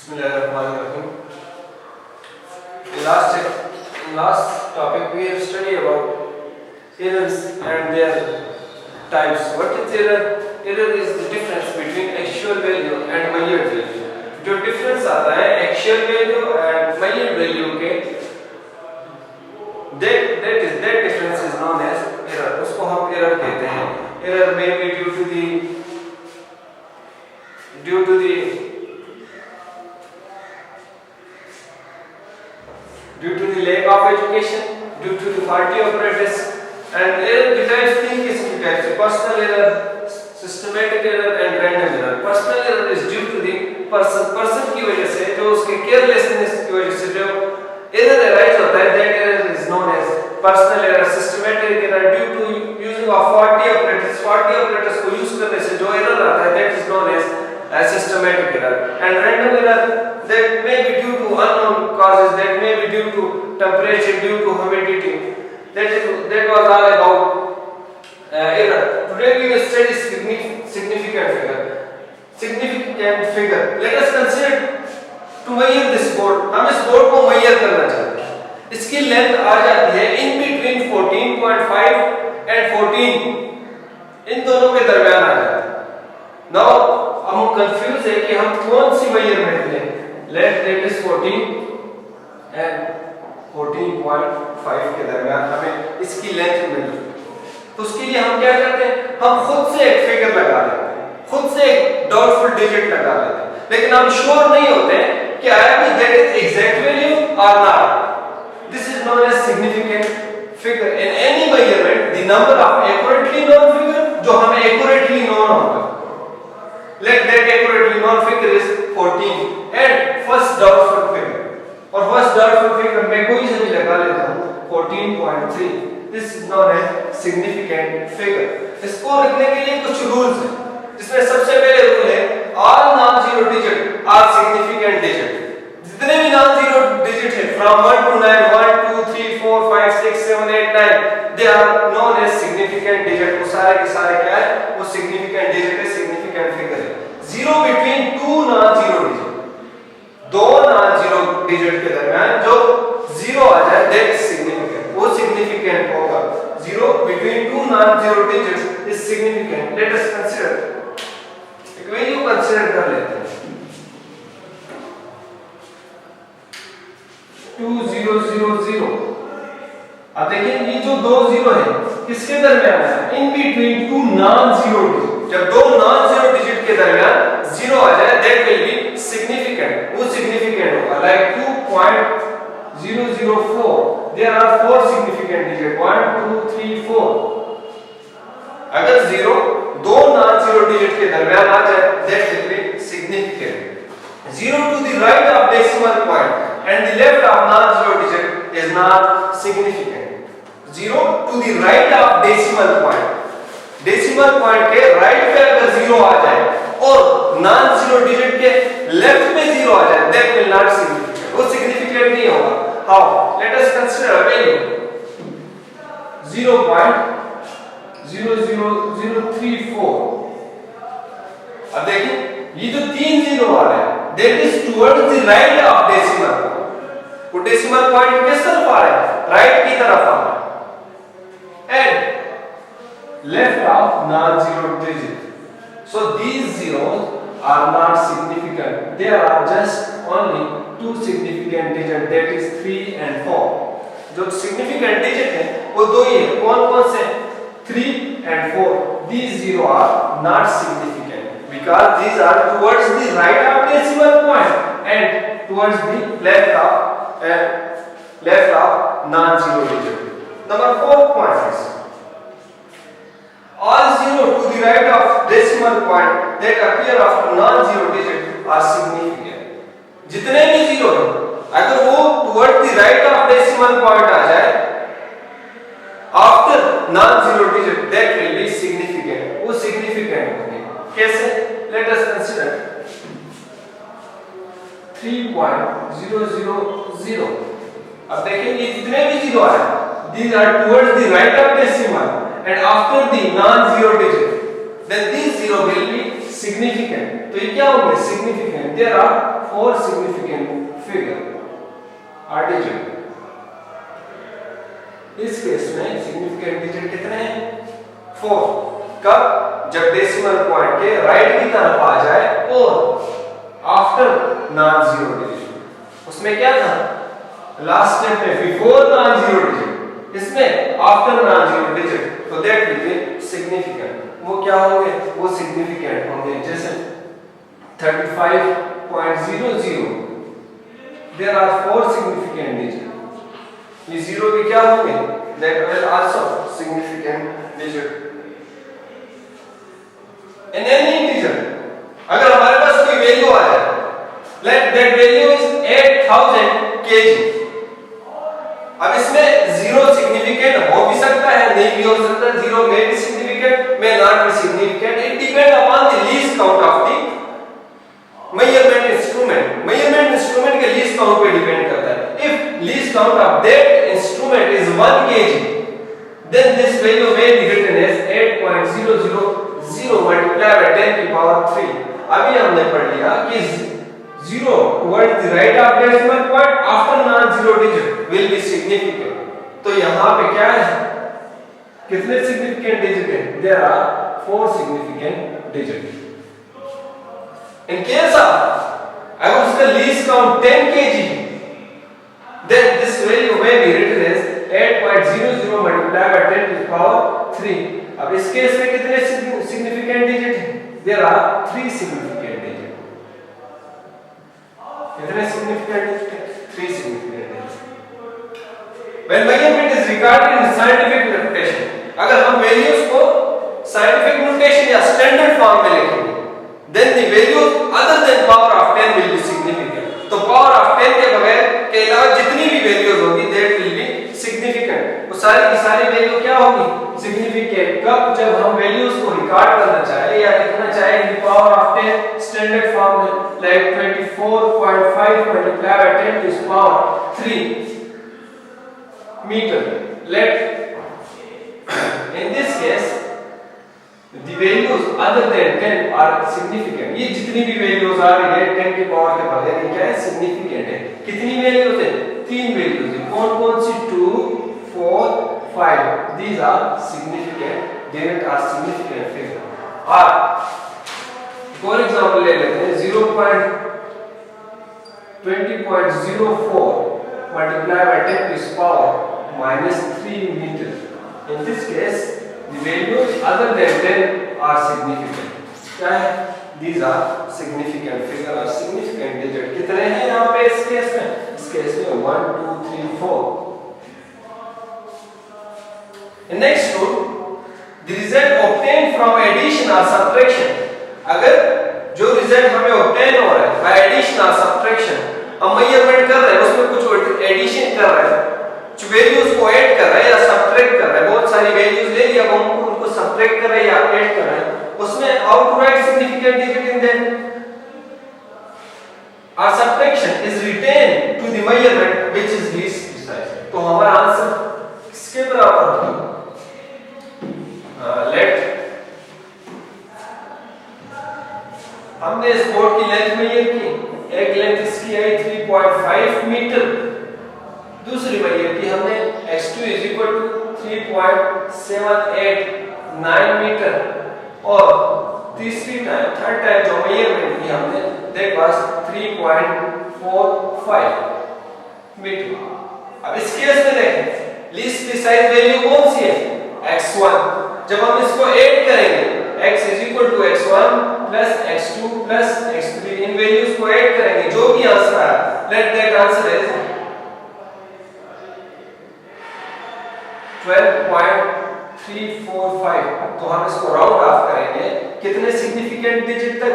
Bismillahirrahmanirrahim. In last topic we have studied about errors and their types. What is error? Error is the difference between actual value and measured value. जो difference आता है actual value and measured value के that difference is known as error. उसको हम error कहते हैं. Error may be due to the lack of education, due to the faulty apparatus, and error the types तीन किस्म की types है: personal error, systematic error and random error. Personal error is due to the person की वजह से, जो उसके carelessness की वजह से जो error arise होता है, that error is known as personal error. Systematic error due to using of faulty apparatus को use करने से जो error आता है, that is known as systematic error. And random error, that may be due to unknown causes, that may be due to temperature, due to humidity. That was all about error. Today we will study significant figure. Let us consider to measure this board. हम इस board को measure करना चाहते हैं. इसकी length आ जाती है in between 14.5 and 14. इन दोनों के दरमियान आ जाती है. Now हम कंफ्यूज है कि हम कौन सी मेजरमेंट लें. Let is 14 and 14.5 के दरमियान हमें इसकी लेंथ मिल रही है. तो उसके लिए हम क्या करते हैं, हम खुद से एक फिगर लगा लेते हैं, खुद से एक डाउटफुल डिजिट लगा लेते हैं, लेकिन हम श्योर नहीं होते कि आया कि दैट इज एग्जैक्ट वैल्यू और not. This is known as significant figure. In any measurement the number of accurately known figure, जो हमें एक्यूरेटली नोन होगा, let that accurately known figure is 14 and first doubtful figure. और first doubtful figure मैं कोई से भी लगा लेता हूँ 14.3. this is known as significant figure. इसको लिखने के लिए कुछ रूल्स हैं, जिसमें सबसे पहले रूल है all non-zero digit are significant digit. जितने भी non-zero digit है from 1 to 9, 1 2 3 4 5 6 7 8 9, they are known as significant digit. वो सारे के सारे क्या है, वो significant digit है, significant figure है. Zero between two non-zero digit, दो non-zero digit के दरमियान जो zero आ जाए, that is significant. वो significant होगा. Zero between two non-zero digits is significant. Let us consider एक वैल्यू कंसीडर कर लेते हैं 2000. अब देखिए ये जो दो जीरो है किसके दरमियान है, in between two non zero digit. जब दो नॉन जीरो डिजिट के दरमियान जीरो आ जाए, दैट विल बी सिग्निफिकेंट. वो सिग्निफिकेंट होगा. Like 2.004, there are four significant digit 1 2 3 4. अगर जीरो दो नॉन जीरो डिजिट के दरमियान आ जाए, that will be significant. Zero to the right of decimal point and the left of non-zero digit is not significant. Zero to the right of decimal point. Decimal point के right पे अगर zero आ जाए और non-zero digit के left पे zero आ जाए, that will not significant. वो significant नहीं होगा. How? Let us consider a value 0.00034. अब देखिए ये जो तीन जीरो आ रहा है, that is towards the right of decimal. वो decimal point किस तरफ आ रहा है, right की तरफ आ रहा है, and left of non-zero digit. So these zeros are not significant. There are just only two significant digits, that is 3 and 4. जो significant digit है वो दो ही है. कौन-कौन से? 3 and 4. These zero are not significant because these are towards the right of decimal point and towards the left of non-zero digit. Number 4 point is all zero to the right of decimal point that appear after non-zero digit are significant. जितने भी zero हैं, अगर वो towards the right of decimal point आ जाए after non-zero digit, that will be significant. वो significant होंगे. कैसे? Let us consider 3.000. अब देखेंगे जितने भी जीरो आए, these are towards the right of decimal and after the non-zero digit, then these zero will be significant. तो ये क्या होंगे? Significant. There are 4 significant figure or digit. इस केस में significant digit कितने हैं? 4. कब? जब डेसिमल पॉइंट के राइट की तरफ आ जाए और आफ्टर नॉन जीरो डिजिट. उसमें क्या था? लास्ट स्टेप में बिफोर नॉन जीरो डिजिट, इसमें आफ्टर नॉन जीरो डिजिट. तो दैट विल बी सिग्निफिकेंट. वो क्या होंगे? वो सिग्निफिकेंट होंगे. जैसे 35.00 देयर आर 4 सिग्निफिकेंट डिजिट. ये जीरो भी क्या होंगे? That will also significant digit. In any integer अगर हमारे पास कोई वैल्यू आ जाए, let that value is 8000 kg. अब इसमें जीरो सिग्निफिकेंट हो भी सकता है, नहीं भी हो सकता. जीरो में भी सिग्निफिकेंट, में नॉट भी significant. It depend upon the least count of the measurement instrument. Measurement instrument के लीस्ट काउंट पे डिपेंड करता है. If least count of that instrument is 1 kg, then this value may be written as 8.000 multiplied by 10 to the power 3. अभी हमने पढ़ लिया कि 0 towards the right of decimal point after non-zero digit will be significant. तो यहाँ पे क्या है? कितने significant digit हैं? There are 4 significant digits. In case of अगर उसका least count 10 kg, then this value may be written as 8.00 multiplied by 10 to the power 3. अब इस केस में कितने significant digit हैं? There are 3 significant digit. कितने significant digit हैं? 3 significant digit. When measurement is recorded in scientific notation, अगर हम values को scientific notation या standard form में लिखेंगे, then the values other than power of 10 will be significant. तो power of 10 के बगैर के अलावा जितनी भी values होगी that will be significant. वो सारी की सारी वैल्यू क्या होगी? सिग्निफिकेंट. कब? जब हम वैल्यूज को रिकॉर्ड करना चाहे या लिखना चाहे in the power of 10 standard form में, like 24.5 multiply by 10 to the power 3 metre. Let in this case the values other than 10 are significant. ये जितनी भी वैल्यूज आ रही है 10 की पावर के बगैर ये क्या है? सिग्निफिकेंट है. कितनी वैल्यूज है? 3 वैल्यूज है. कौन-कौन सी? 2, 4, 5. These are significant digit or significant figure. और फॉर एग्जांपल ले लेते हैं 0.20.04 multiplied by 10 to the power -3 meter. In this case, the values other than 10 are significant. क्या है? These are significant figure or significant digit. कितने हैं यहाँ पे इस केस में? इस केस में 1, 2, 3, 4. Next rule, the result obtained from addition or subtraction. अगर जो रिजल्ट हमें obtain हो रहा है by addition or subtraction, हम मेजरमेंट कर रहे हैं, उसमें कुछ एडिशन कर रहे हैं, जो वैल्यूज को ऐड कर रहे हैं या सब्ट्रैक्ट कर रहे हैं. बहुत सारी वैल्यूज ले ली, अब हम उनको सब्ट्रैक्ट कर रहे हैं या ऐड कर रहे हैं. उसमें how to write significant digit in that? Our subtraction is retained to the measurement which is least precise. तो हमारा आंसर किसके बराबर होगा? लेट हमने इस बोर्ड की लेंथ मेजर की. एक लेंथ इसकी आई 3.5 मीटर, दूसरी मेजर की हमने x2 3.789 मीटर, और तीसरी टाइम थर्ड टाइम जो मेजरमेंट की हमने दैट वाज 3.45 मीटर. अब इस केस में देखें लीस्ट प्रिसाइज वैल्यू कौन सी है? x1. जब हम इसको ऐड करेंगे x x1 x2 x3, इन वैल्यूज को ऐड करेंगे, जो भी आंसर आए, लेट दैट आंसर इज 12.345. तो हम इसको राउंड ऑफ करेंगे कितने सिग्निफिकेंट डिजिट तक?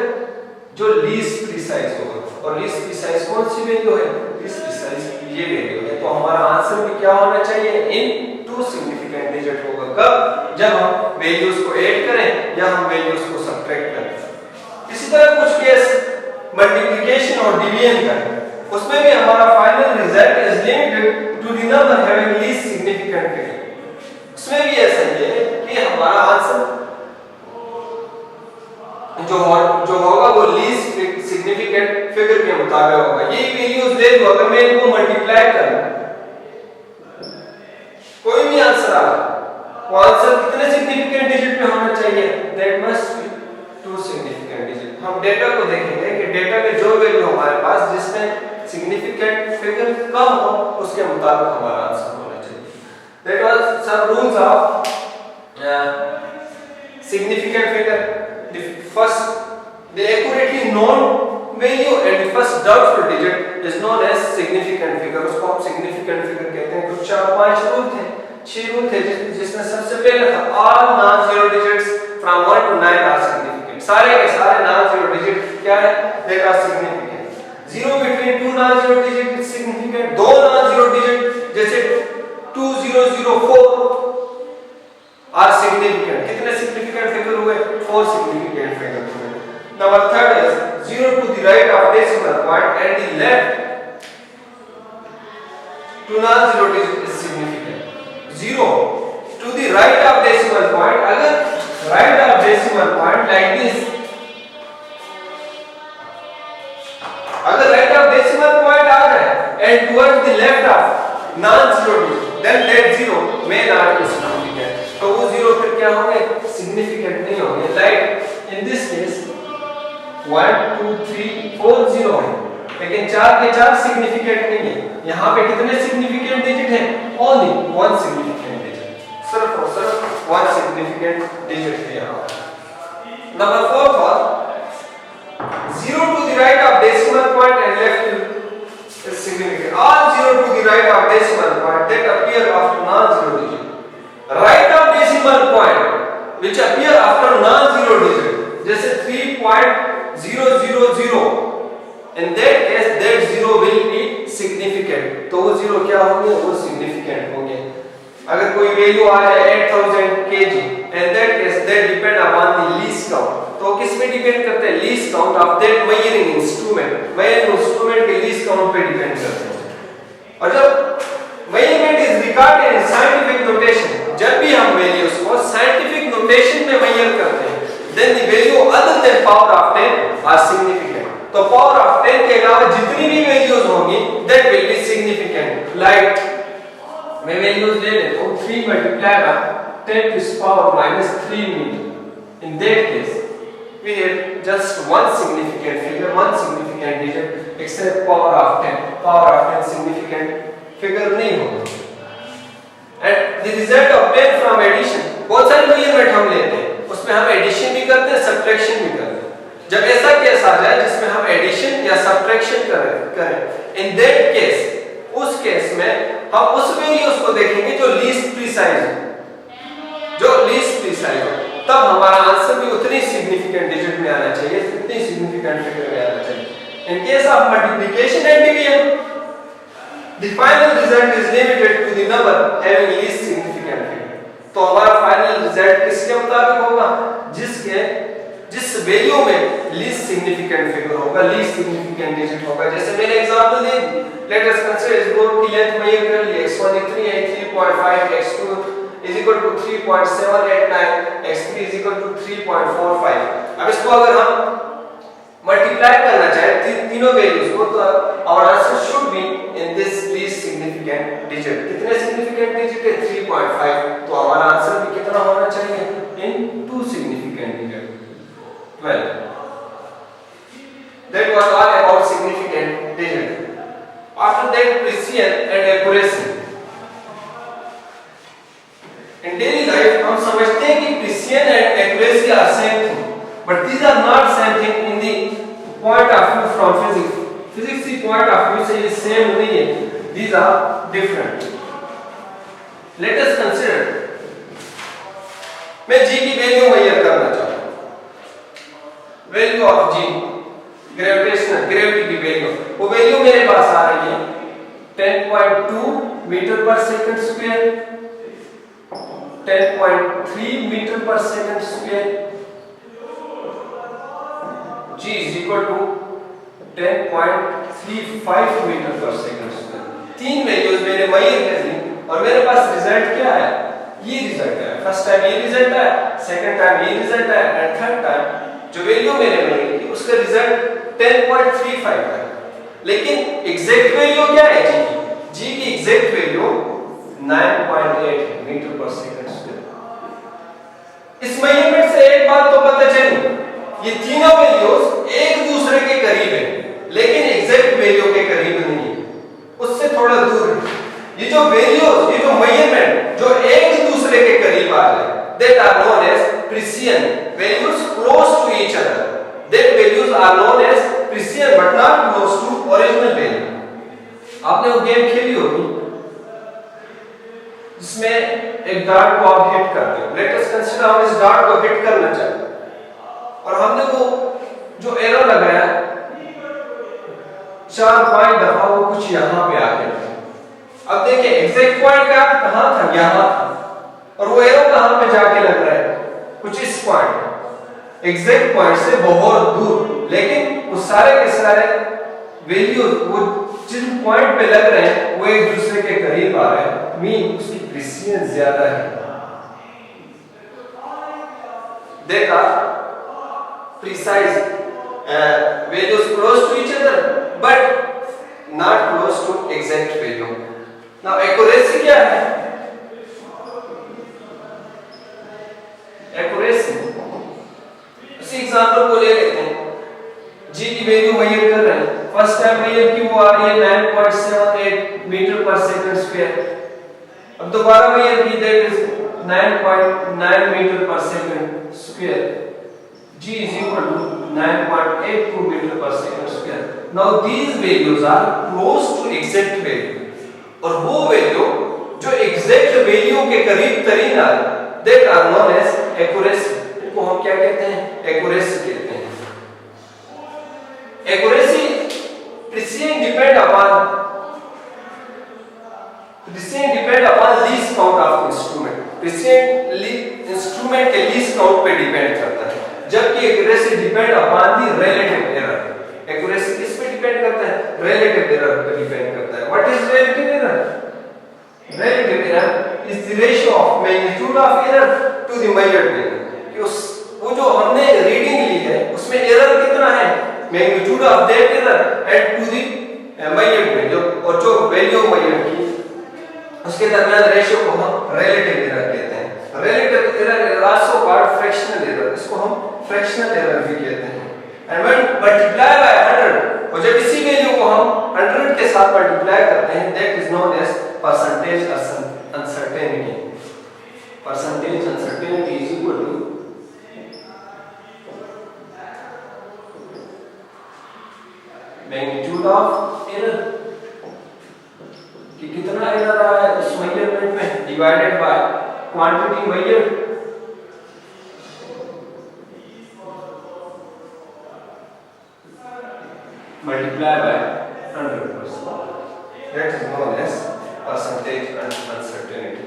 जो लीस्ट प्रिसाइज होगा. और लीस्ट प्रिसाइज कौन सी वैल्यू है? लीस्ट प्रिसाइज ये वैल्यू है. तो हमारा आंसर भी क्या होना चाहिए? इन 2 सिग्निफिकेंट डिजिट होगा. कब? जब हम वैल्यूज को ऐड करें या हम वैल्यूज को सब्ट्रैक्ट करें. इसी तरह कुछ केस मल्टीप्लिकेशन और डिवीजन का, उसमें भी हमारा final result is limited to the number having least significant figure. उसमें भी ऐसा ही है कि हमारा आंसर जो होगा वो लीस्ट सिग्निफिकेंट फिगर के मुताबिक होगा। यही वैल्यूज ले लो, अगर मैं इनको मल्टीप्लाई करूं, कोई भी आंसर आ रहा, वो आंसर कितने सिग्निफिकेंट डिजिट में होना चाहिए? That must be 2 significant digit. हम डेटा को देखेंगे कि डेटा में जो वैल्यू हमारे पास जिसमें सिग्निफिकेंट फिगर कम हो, उसके मुताबिक हमारा आंसर होना चाहिए। That was some rules of significant figure. The first, the accurately known value and the first doubtful digit is known as significant figure. उसको हम significant figure कहते हैं। कुछ 4-5 रूल थे, 6 रूल थे, जिसमें सबसे पहले था all non-zero digits from 1 to 9 are significant. सारे के सारे non-zero digit क्या है? They are significant. Zero between two non-zero digit is significant. दो non-zero digit जैसे 2004 are significant. कितने significant figure हुए? 4 significant figure हुए. Number third is 0 to the right of decimal point and the left to non-zero digit is significant. 0 to the right of decimal point, अगर right of decimal point like this, अगर right of decimal point आ रहा है and towards the left of non-zero digit, then that 0 may not be significant. तो वो 0 फिर क्या होंगे? Significant नहीं होंगे। लाइक इन दिस केस 1 2 3 4 0 है, लेकिन 4 के 4 सिग्निफिकेंट नहीं है। यहाँ पे कितने सिग्निफिकेंट डिजिट हैं? ओनली 1 सिग्निफिकेंट डिजिट, सिर्फ और सिर्फ 1 सिग्निफिकेंट डिजिट है यहाँ। Number 4 for 0 to the right of decimal point and left is significant. All 0 to the right of decimal point that appear after non-zero digit. Right of decimal point which appear after non-zero digit, जैसे 3.000, in that case that 0 will be significant. तो वो 0 क्या होंगे? वो significant होंगे। अगर कोई value आ जाए 8000 kg, in that case that depend upon the least count. तो किस पे डिपेंड करते हैं? least count of that measuring instrument. measuring instrument के least count पे डिपेंड करते हैं। और जब measurement is recorded in scientific notation, जब भी हम वैल्यूज को साइंटिफिक नोटेशन में मेजर करते हैं, then the value other than power of 10 are significant. तो power of 10 के अलावा जितनी भी वैल्यूज होंगी that will be significant. Like मैं वैल्यूज ले लेता हूँ 3 multiplied by 10 to the power minus 3 meter. In that case, we have just one significant figure, one significant digit, except power of 10. Power of 10 significant figure नहीं होगा। And the result obtained from addition, बहुत सारे measurement हम लेते हैं, उसमें हम addition भी करते हैं, सब्ट्रैक्शन भी करते हैं। जब ऐसा केस आ जाए जिसमें हम एडिशन या सब्ट्रैक्शन करें, in that case, उस केस में हम उस वैल्यूज को देखेंगे जो लीस्ट प्रिसाइज हो, जो लीस्ट प्रिसाइज हो, तब हमारा आंसर भी उतनी सिग्निफिकेंट डिजिट में आना चाहिए, उतनी सिग्निफिकेंट फिगर में आना चाहिए। In case of multiplication and division, the final result is limited to the number having least significant figure. तो हमारा फाइनल रिजल्ट किसके मुताबिक होगा? जिस वैल्यू में लीस्ट सिग्निफिकेंट फिगर होगा, लीस्ट सिग्निफिकेंट डिजिट होगा। जैसे मैंने एग्जांपल दे दी, लेट अस कंसीडर इस बोर्ड की लेंथ मेजर कर ली, x1 3 है, 3.5, x2 is equal to 3.789, x3 is equal to 3.45। अब इसको अगर हम मल्टीप्लाई करना चाहे तीनों वैल्यूज को, तो our answer should be in this least significant digit. कितने सिग्निफिकेंट डिजिट है? 3.5। तो हमारा आंसर भी कितना होना चाहिए? In 2 significant digit. 12। That was all about significant digit. After that, precision and accuracy. In daily life हम समझते हैं कि precision and accuracy are same thing, but these are not same thing in the point of view from physics. Physics की point of view से ये same नहीं है, these are different. Let us consider, मैं g की value measure करना चाहता हूँ, वैल्यू ऑफ g, ग्रेविटी की वैल्यू, वो वैल्यू मेरे पास आ रही है 10.2 metre per second square, 10.3 metre per second square, g is equal to 10.35 metre per second square. तीन वैल्यूज मैंने मेजर कर ली और मेरे पास रिजल्ट क्या है? ये रिजल्ट है। फर्स्ट टाइम ये रिजल्ट है, सेकंड टाइम ये रिजल्ट है, एंड थर्ड टाइम जो वैल्यू मैंने मेजर की उसका रिजल्ट 10.35 तक, लेकिन एग्जैक्ट वैल्यू क्या है जी की? जी की exact value 9.8 metre per second square. इस मेजरमेंट से एक बात तो पता चली, ये तीनों वैल्यूज एक दूसरे के करीब है, लेकिन एग्जैक्ट वैल्यू के करीब नहीं है, उससे थोड़ा दूर है। ये जो वैल्यूज, ये जो मेजरमेंट जो एक दूसरे के करीब आ रहे हैं, that are known as precision values close to each other, that values are known as precision but not close to original value। आपने वो गेम खेली होगी जिसमें एक डार्ट को आप हिट करते हो। लेट अस कंसीडर हम इस डार्ट को हिट करना चाहते हैं और हमने वो जो एरो लगाया 4-5 दफा, वो कुछ यहां पे आ गया। अब देखिए एग्जैक्ट पॉइंट कहां था? यहां था, और वो एरो कहां पे जाके लग रहा है? कुछ इस पॉइंट, एग्जैक्ट पॉइंट से बहुत दूर, लेकिन वो सारे के सारे वैल्यू वो जिन पॉइंट पे लग रहे हैं वो एक दूसरे के करीब आ रहे हैं, मीन उसकी प्रिसिजन ज्यादा है। देखा, precise values close to each other but not close to exact value। now accuracy क्या है? accuracy, इसी एग्जांपल को ले लेते हैं। जी की वैल्यू मेजर कर रहे हैं, फर्स्ट टाइम मेजर की वो आ रही है 9.78 मीटर पर सेकंड स्क्वायर। अब दोबारा मेजर की, that is 9.9 metre per second square. G is equal to 9.82 meter per second square। Now these values are close to exact value, और वो वैल्यू जो exact value के करीब तरीन आ रही, that are known as accuracy। इनको हम क्या कहते हैं? accuracy कहते हैं। accuracy precision depend upon least count of instrument। precision instrument के least count पे डिपेंड करता है, जबकि accuracy depend upon the relative error. Accuracy किस पे डिपेंड करता है? रिलेटिव एरर पे डिपेंड करता है। What is relative error? Relative error is the ratio of magnitude of error to the measured value. कि उस वो जो हमने रीडिंग ली है उसमें एरर कितना है? Magnitude of that error and to the measured value, और जो वैल्यू मेजर की उसके दरमियान रेशियो को हम रिलेटिव एरर कहते हैं। Relative error is also called fractional error, इसको हम फ्रैक्शनल एरर भी कहते हैं। एंड व्हेन मल्टीप्लाई बाय 100, और जब इसी वैल्यू को हम 100 के साथ मल्टीप्लाई करते हैं, that is known as percentage uncertainty. Percentage uncertainty is equal to magnitude of error, कि कितना एरर आ रहा है उस मेजरमेंट में, divided by quantity measured. multiply by 100%, that is known as percentage uncertainty।